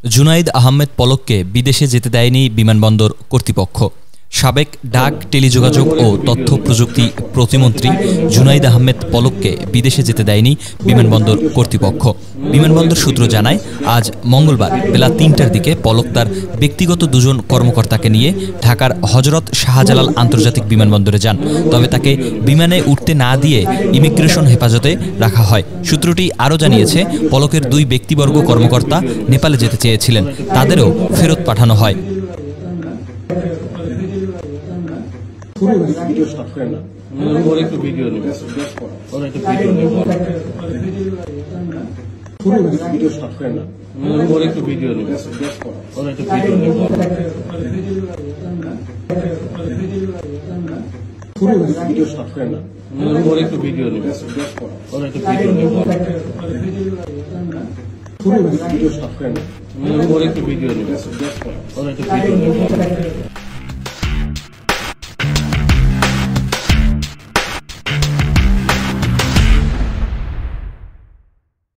জুনাইদ আহমেদ পলককে বিদেশে যেতে দেয়নি বিমানবন্দর কর্তৃপক্ষ। সাবেক ডাক, টেলিযোগাযোগ ও তথ্য প্রযুক্তি প্রতিমন্ত্রী জুনাইদ আহমেদ পলককে বিদেশে যেতে দেয়নি বিমানবন্দর কর্তৃপক্ষ। বিমানবন্দর সূত্র জানায়, আজ মঙ্গলবার বেলা ৩টার দিকে পলক তার ব্যক্তিগত দুজন কর্মকর্তাকে নিয়ে ঢাকার হযরত শাহজালাল আন্তর্জাতিক বিমানবন্দরে যান। তবে তাকে বিমানে উঠতে না দিয়ে ইমিগ্রেশন হেফাজতে রাখা হয়। সূত্রটি আরও জানিয়েছে, পলকের দুই ব্যক্তিবর্গ কর্মকর্তা নেপালে যেতে চেয়েছিলেন, তাদেরও ফেরত পাঠানো হয়। ভিডিও স্টপ করেন না, ওর একটু ভিডিও নেব, ওর একটু ভিডিও নেব, ভিডিও স্টপ করেন না, ওর একটু ভিডিও নেব, ওর একটু ভিডিও নেব, ভিডিও স্টপ করেন না, ওর একটু ভিডিও নেব, ওর একটু ভিডিও নেব, ভিডিও স্টপ করেন না, ওর একটু ভিডিও নেব, ওর একটু ভিডিও নেব।